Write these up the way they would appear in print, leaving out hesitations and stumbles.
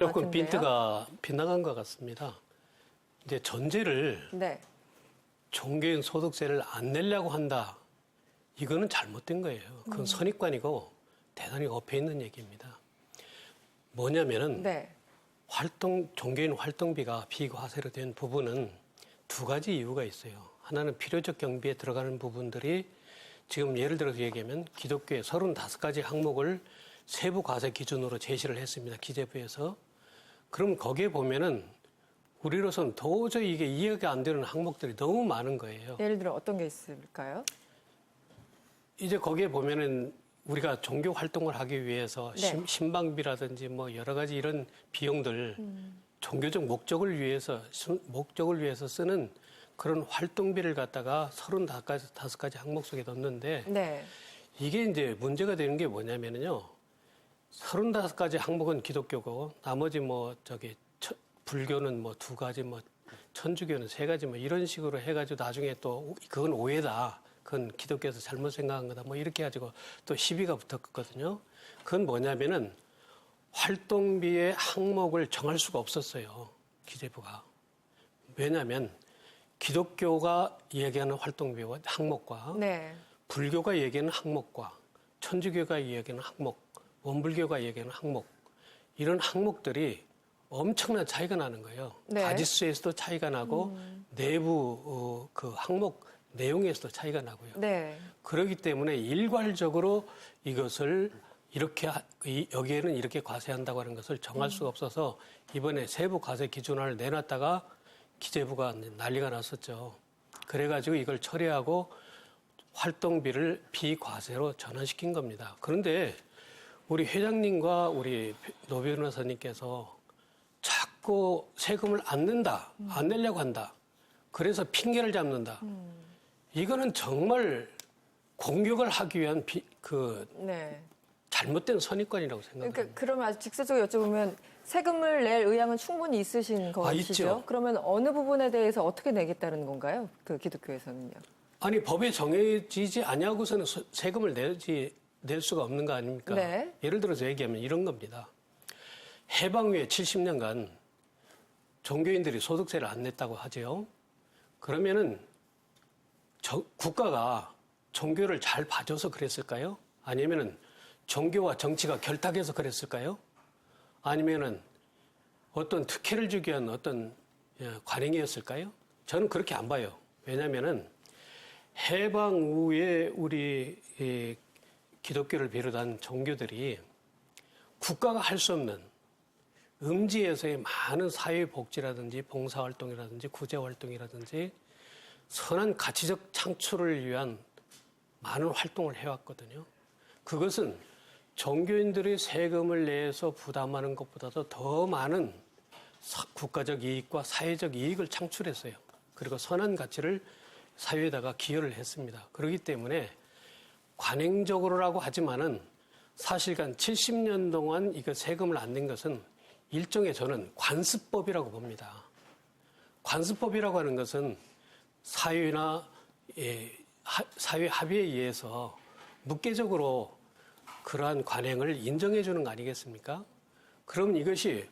조금 빈트가 빗나간 것 같습니다. 이제 전제를 네. 종교인 소득세를 안 내려고 한다. 이거는 잘못된 거예요. 그건 선입관이고 대단히 엎여 있는 얘기입니다. 뭐냐면은 네. 종교인 활동비가 비과세로 된 부분은 두 가지 이유가 있어요. 하나는 필요적 경비에 들어가는 부분들이 지금 예를 들어서 얘기하면 기독교의 35가지 항목을 세부 과세 기준으로 제시를 했습니다. 기재부에서. 그럼 거기에 보면은 우리로서는 도저히 이게 이해가 안 되는 항목들이 너무 많은 거예요. 예를 들어 어떤 게 있을까요? 이제 거기에 보면은 우리가 종교 활동을 하기 위해서 네. 신방비라든지 뭐 여러 가지 이런 비용들 종교적 목적을 위해서 쓰는 그런 활동비를 갖다가 35가지 항목 속에 넣는데 네. 이게 이제 문제가 되는 게 뭐냐면은요. 35가지 항목은 기독교고 나머지 불교는 2가지 천주교는 3가지 이런 식으로 해가지고 나중에 또 그건 오해다. 그건 기독교에서 잘못 생각한 거다. 이렇게 해가지고 또 시비가 붙었거든요. 그건 뭐냐면은 활동비의 항목을 정할 수가 없었어요. 기재부가. 왜냐하면 기독교가 얘기하는 활동비와 항목과 네. 불교가 얘기하는 항목과 천주교가 얘기하는 항목, 원불교가 얘기하는 항목 이런 항목들이 엄청난 차이가 나는 거예요. 네. 가지수에서도 차이가 나고 내부 그 항목 내용에서도 차이가 나고요. 네. 그렇기 때문에 일괄적으로 이것을 여기에는 이렇게 과세한다고 하는 것을 정할 수가 없어서 이번에 세부 과세 기준안을 내놨다가 기재부가 난리가 났었죠. 그래가지고 이걸 처리하고 활동비를 비과세로 전환시킨 겁니다. 그런데 우리 회장님과 우리 노 변호사님께서 자꾸 세금을 안 낸다, 안 내려고 한다. 그래서 핑계를 잡는다. 이거는 정말 공격을 하기 위한 네. 잘못된 선입관이라고 생각합니다. 그러니까 그러면 아주 직접적으로 여쭤보면 세금을 낼 의향은 충분히 있으신 것이죠? 있죠. 그러면 어느 부분에 대해서 어떻게 내겠다는 건가요? 그 기독교에서는요? 아니 법에 정해지지 아니하고서는 세금을 낼 수가 없는 거 아닙니까? 네. 예를 들어서 얘기하면 이런 겁니다. 해방 후에 70년간 종교인들이 소득세를 안 냈다고 하죠. 그러면은 국가가 종교를 잘 봐줘서 그랬을까요? 아니면은 종교와 정치가 결탁해서 그랬을까요? 아니면은 어떤 특혜를 주기 위한 어떤 관행이었을까요? 저는 그렇게 안 봐요. 왜냐면은 해방 후에 우리 기독교를 비롯한 종교들이 국가가 할 수 없는 음지에서의 많은 사회복지라든지 봉사활동이라든지 구제활동이라든지 선한 가치적 창출을 위한 많은 활동을 해왔거든요. 그것은 종교인들이 세금을 내서 부담하는 것보다도 더 많은 국가적 이익과 사회적 이익을 창출했어요. 그리고 선한 가치를 사회에다가 기여를 했습니다. 그렇기 때문에 관행적으로라고 하지만은 사실간 70년 동안 이거 세금을 안 낸 것은 일종의 저는 관습법이라고 봅니다. 관습법이라고 하는 것은 사회나 사회 합의에 의해서 묵계적으로 그러한 관행을 인정해 주는 거 아니겠습니까? 그럼 이것이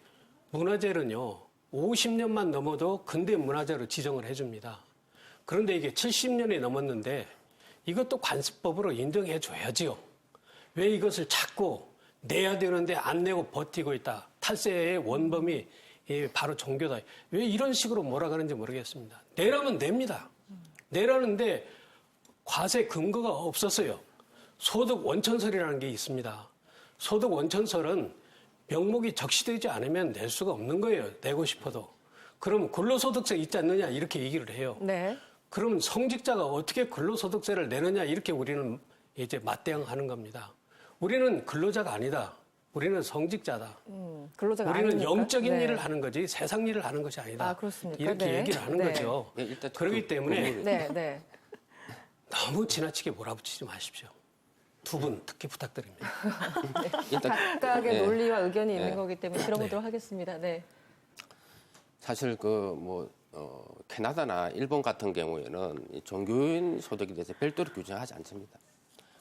문화재는요, 50년만 넘어도 근대 문화재로 지정을 해줍니다. 그런데 이게 70년이 넘었는데 이것도 관습법으로 인정해 줘야지요. 왜 이것을 자꾸 내야 되는데 안 내고 버티고 있다. 탈세의 원범이 바로 종교다. 왜 이런 식으로 몰아가는지 모르겠습니다. 내라면 냅니다. 내라는데 과세 근거가 없었어요. 소득 원천설이라는 게 있습니다. 소득 원천설은 명목이 적시되지 않으면 낼 수가 없는 거예요. 내고 싶어도. 그럼 근로소득세 있지 않느냐 이렇게 얘기를 해요. 네. 그럼 성직자가 어떻게 근로소득세를 내느냐 이렇게 우리는 이제 맞대응하는 겁니다. 우리는 근로자가 아니다. 우리는 성직자다. 근로자가 우리는 아니니까? 영적인 네. 일을 하는 거지 세상 일을 하는 것이 아니다. 아, 그렇습니까? 이렇게 네. 얘기를 하는 네. 거죠. 네, 일단 그렇기 때문에 네, 네. 너무 지나치게 몰아붙이지 마십시오. 두 분 특히 부탁드립니다. 일단 각각의 네. 논리와 의견이 있는 네. 거기 때문에 들어보도록 하겠습니다. 네. 사실 캐나다나 일본 같은 경우에는 이 종교인 소득에 대해서 별도로 규정하지 않습니다.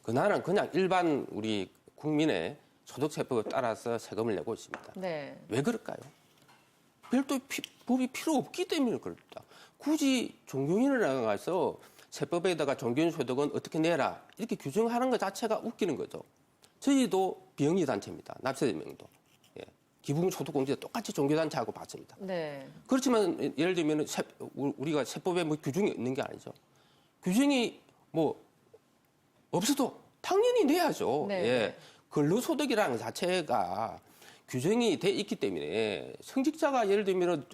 그 나라는 그냥 일반 우리 국민의 소득세법에 따라서 세금을 내고 있습니다. 네. 왜 그럴까요? 별도 법이 필요 없기 때문에 그렇다. 굳이 종교인을 나가서 세법에다가 종교인 소득은 어떻게 내라 이렇게 규정하는 것 자체가 웃기는 거죠. 저희도 비영리 단체입니다. 납세대명도. 예. 기본소득공제 똑같이 종교단체하고 받습니다. 네. 그렇지만 예를 들면 우리가 세법에 뭐 규정이 있는 게 아니죠. 규정이 뭐 없어도 당연히 내야죠. 네. 예. 근로소득이라는 것 자체가 규정이 돼 있기 때문에 성직자가 예를 들면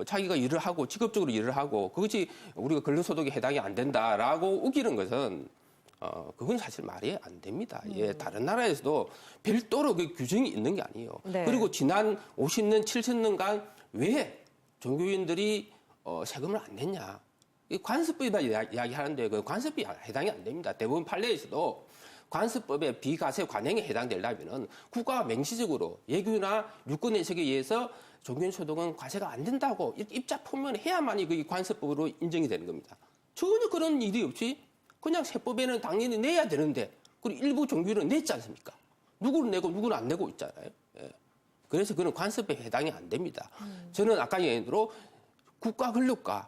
자기가 일을 하고 직업적으로 일을 하고 그것이 우리가 근로소득에 해당이 안 된다라고 우기는 것은 그건 사실 말이 안 됩니다. 예, 다른 나라에서도 별도로 그 규정이 있는 게 아니에요. 네. 그리고 지난 50년, 70년간 왜 종교인들이 세금을 안 냈냐? 이 관습법이다 이야기하는데 그 관습이 해당이 안 됩니다. 대부분 판례에서도 관습법의 비과세 관행에 해당되려면은 국가가 맹시적으로 예규나 유권 해석에 의해서 종교인 소득은 과세가 안 된다고 이렇게 입자 표명해야만이 그 관습법으로 인정이 되는 겁니다. 전혀 그런 일이 없이 그냥 세법에는 당연히 내야 되는데 그리고 일부 종교는 냈지 않습니까? 누구는 내고 누구는 안 내고 있잖아요. 예. 그래서 그는 관습에 해당이 안 됩니다. 저는 아까 얘기한 대로 국가 권력과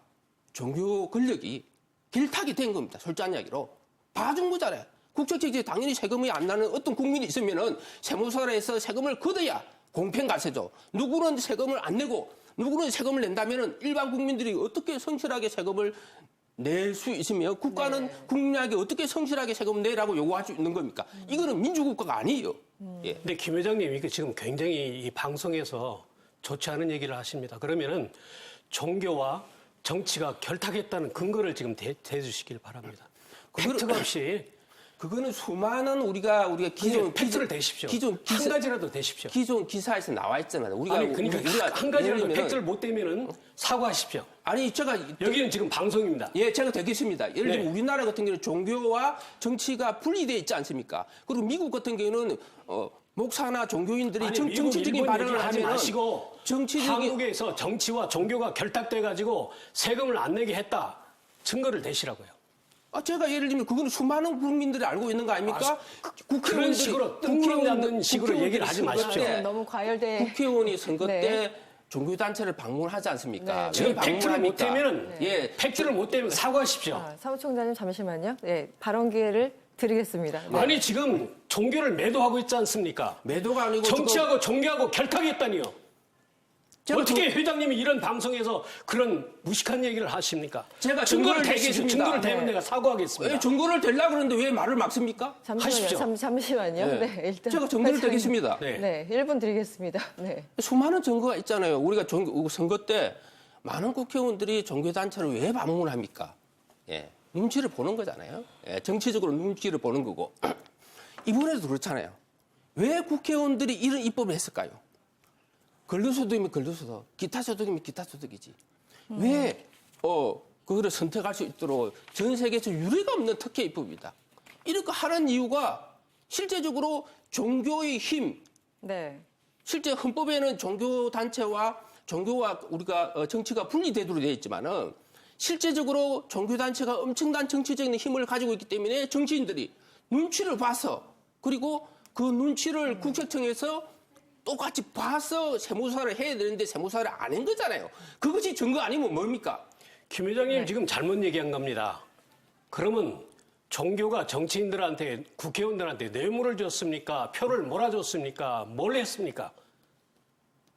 종교 권력이 길타기 된 겁니다. 솔직한 이야기로. 봐준 거잖아요. 국적지에 당연히 세금이 안 나는 어떤 국민이 있으면은 세무서에서 세금을 걷어야 공평과세죠. 누구는 세금을 안 내고 누구는 세금을 낸다면은 일반 국민들이 어떻게 성실하게 세금을 낼 수 있으며 국가는 네. 국민에게 어떻게 성실하게 세금을 내라고 요구할 수 있는 겁니까? 이거는 민주국가가 아니에요. 예. 근데 김 회장님 이거 지금 굉장히 이 방송에서 좋지 않은 얘기를 하십니다. 그러면은 종교와 정치가 결탁했다는 근거를 지금 대주시길 바랍니다. 팩트가 없이 그거는 수많은 우리가 기존 팩트를 대십시오. 한 가지라도 대십시오. 기존 기사에서 나와 있잖아요. 우리가 아니 그러니까 한 가지라도 예를 들면은- 팩트를 못 대면은 사과하십시오. 아니 제가 여기는 지금 방송입니다. 예, 제가 되겠습니다. 예를 들면 네. 우리나라 같은 경우는 종교와 정치가 분리되어 있지 않습니까? 그리고 미국 같은 경우는 목사나 종교인들이 아니, 정치적인 일본 발언을 얘기를 하지 하면 마시고 한국에서 정치와 종교가 결탁돼 가지고 세금을 안 내게 했다. 증거를 대시라고요. 제가 예를 들면 그거는 수많은 국민들이 알고 있는 거 아닙니까? 그런 식으로 뜬구름 잡는 식으로 얘기를 하지 마십시오. 네. 너무 과열돼. 국회의원이 선거 네. 때 종교단체를 방문하지 않습니까? 네. 왜 지금 팩트를 못 방문합니까? 대면은 예, 팩트를 못 대면 사과하십시오. 사무총장님 잠시만요. 네, 발언 기회를 드리겠습니다. 네. 아니 지금 종교를 매도하고 있지 않습니까? 매도가 아니고 정치하고 종교하고 결탁했다니요. 제가 어떻게 회장님이 이런 방송에서 그런 무식한 얘기를 하십니까? 제가 증거를 증거를 대시죠. 대겠습니다. 증거를 대면 네. 내가 사과하겠습니다. 왜 증거를 대려고 그러는데 왜 말을 막습니까? 하십시오. 잠시만요. 네. 네, 일단 제가 증거를 회장님. 대겠습니다. 네. 네, 1분 드리겠습니다. 네. 수많은 증거가 있잖아요. 우리가 선거 때 많은 국회의원들이 종교단체를 왜 방문합니까? 예, 눈치를 보는 거잖아요. 예, 정치적으로 눈치를 보는 거고. 이번에도 그렇잖아요. 왜 국회의원들이 이런 입법을 했을까요? 근로소득이면 근로소득, 기타소득이면 기타소득이지. 왜 그거를 선택할 수 있도록 전 세계에서 유례가 없는 특혜 입법이다. 이렇게 하는 이유가 실제적으로 종교의 힘, 네. 실제 헌법에는 종교단체와 종교와 우리가 정치가 분리되도록 되어 있지만은 실제적으로 종교단체가 엄청난 정치적인 힘을 가지고 있기 때문에 정치인들이 눈치를 봐서 그리고 그 눈치를 국세청에서 똑같이 봐서 세무사를 해야 되는데 세무사를 안 한 거잖아요. 그것이 증거 아니면 뭡니까? 김 회장님 지금 잘못 얘기한 겁니다. 그러면 종교가 정치인들한테 국회의원들한테 뇌물을 줬습니까? 표를 몰아줬습니까? 뭘 했습니까?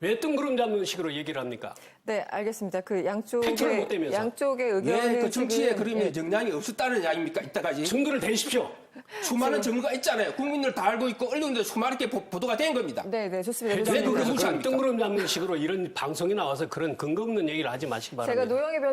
왜 뜬구름 잡는 식으로 얘기를 합니까? 네, 알겠습니다. 그 팩트를 못 대면서. 양쪽의 의견을 왜 그 정치에 지금, 그러면 예, 영향이 없었다는 이야기입니까? 이때까지 증거를 대십시오. 수많은 증거가 있잖아요. 국민들 다 알고 있고 언론들 수많게 보도가 된 겁니다. 네, 네, 좋습니다. 왜 그걸 회장님 무시합니까? 뜬구름 잡는 식으로 이런 방송에 나와서 그런 근거 없는 얘기를 하지 마시기 바랍니다. 제가 노영희 변호